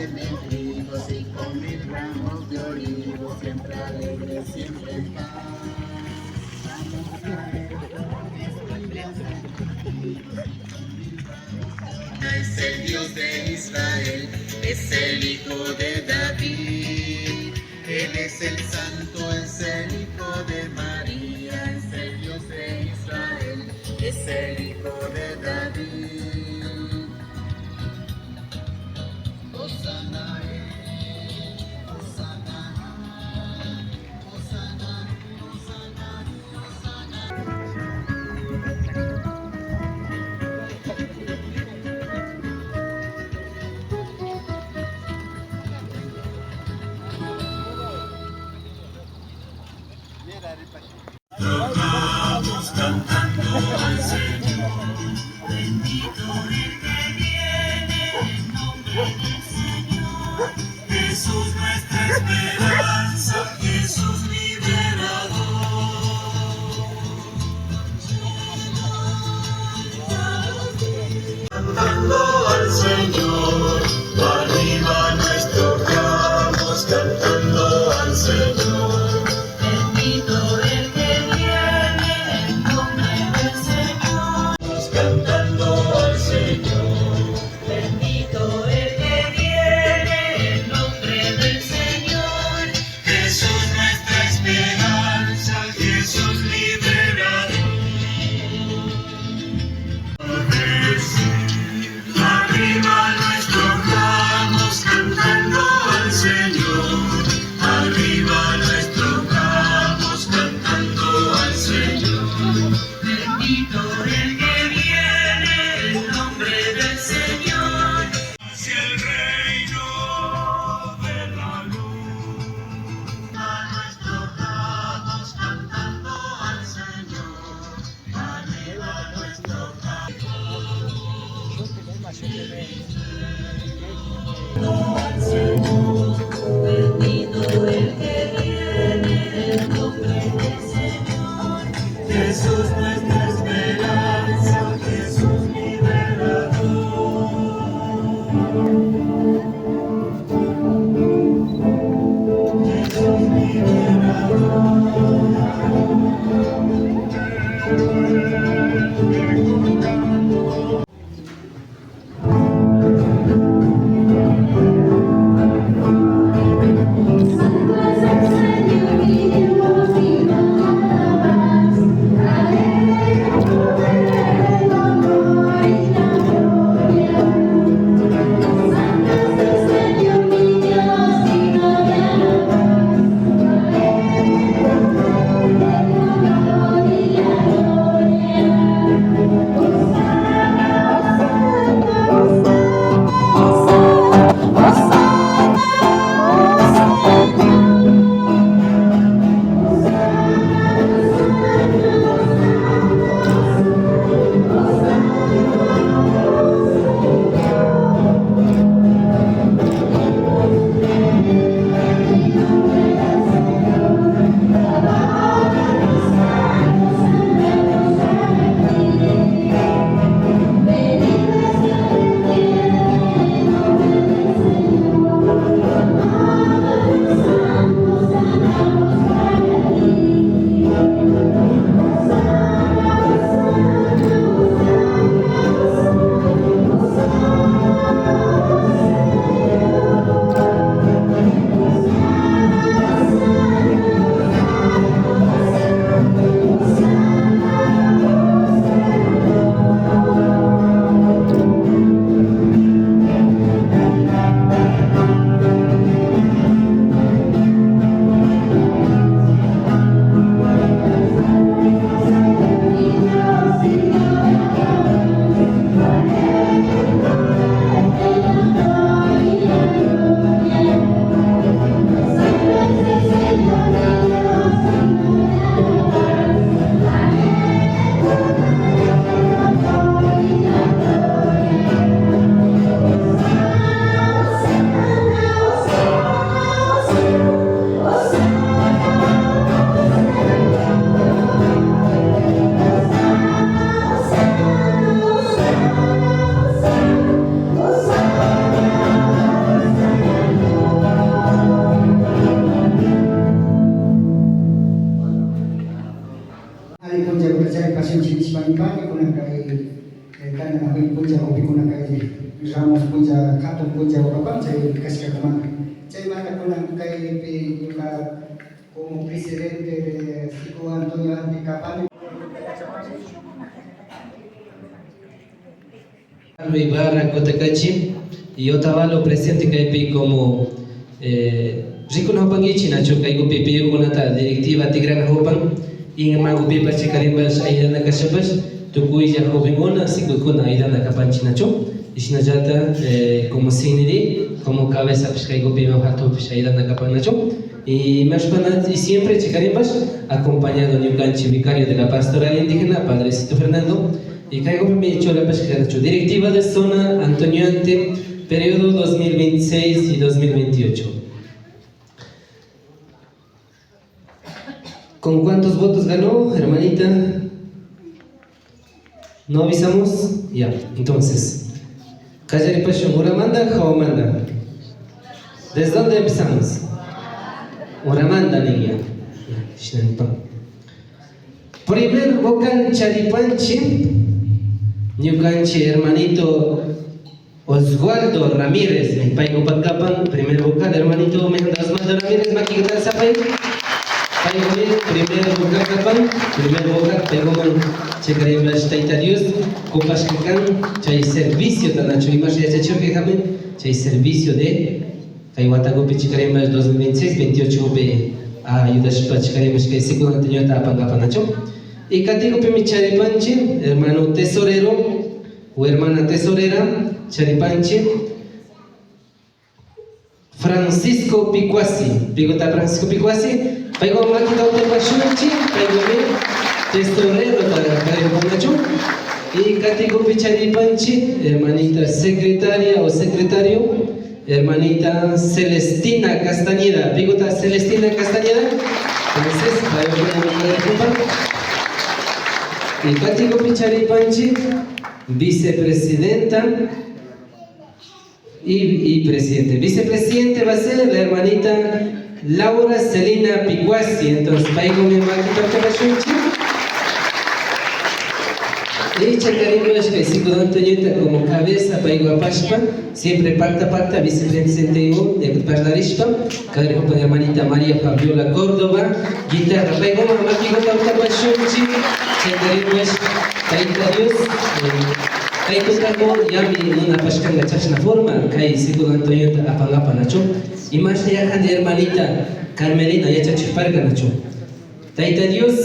mendigos y con mis ramos de olivo, siempre alegre, siempre en paz. Es el Dios de Israel, es el Hijo de David. Él es el Santo, es el Hijo de María, es el Dios de Israel, es el Hijo de David. Hosana, Hosana, Hosana, Hosana, Hosana. Vamos cantando al Señor, bendito kan aku puja hobi kuna kai ramos puja kato puja apa saya kasih ke mana saya mana kuna kai pi juga como presidente de Sico Antonio Anticapani Ibarra Cotacachi y Otavalo presente que como Rico no pangichi nacho que go pipi con la directiva Tigran Hopan y en mago pipa chicarimbas ahí na kashabas tu cuya jovengona sigo con ahí na kapanchi nacho y si jata como siniri como cabeza pues que go pipa hato pues ahí na kapan nacho y más panas y siempre chicarimbas acompañado de un ganchi vicario de la pastoral indígena Padrecito Fernando y caigo me hecho la pesca directiva de zona Antonio Ante periodo 2026 y 2028. ¿Con cuántos votos ganó, hermanita? ¿No avisamos? Ya, entonces. Callaripacho, ¿Muramanda o Jaumanda? ¿Desde dónde empezamos? Muramanda, niña. Primer vocal Charipanchi, Ñucanchi, hermanito Oswaldo Ramírez, mi paigo patcapan, primer vocal, hermanito Oswaldo Ramírez, maquita zapay. Primer vocal kapan, primer vocal pegoman checarimos taita Dios, copas que can, chay servicio tanacho imagen ya hecho que jamen, chay servicio de Kaiwatago pichicarimos 2026 28 b ayudas para checarimos que sigo anterior tapan kapanacho. Y catigo pe mi charipanchi, hermano tesorero o hermana tesorera, charipanchi. Francisco Picuasi, Bigota Francisco Picuasi, paigo máquina de pachunchi, paigo mi tesorero para Nacho, y Catigo Picharipanchi, hermanita secretaria o secretario, hermanita Celestina Castañeda, Bigota Celestina Castañeda, entonces, y Catigo Picharipanchi, vicepresidenta. Y presidente. Vicepresidente va a ser la hermanita Laura Celina Picuasi. Entonces, paigo mi hermanita y chacarino es que sigo Antoñeta como cabeza, paigo a Pashpa, siempre pacta, vicepresidente de Parlarispa, cadre con hermanita María Fabiola Córdoba, guitarra, paigo mamá que gota Pashunchi, chacarino es Taita Dios. Kay kutako yami una pashkanga chashna forma kay sigo Antonio apangapa nacho imash ya de hermanita Carmelina ya chachparga nacho Taita Dios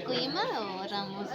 Kuima o Ramos?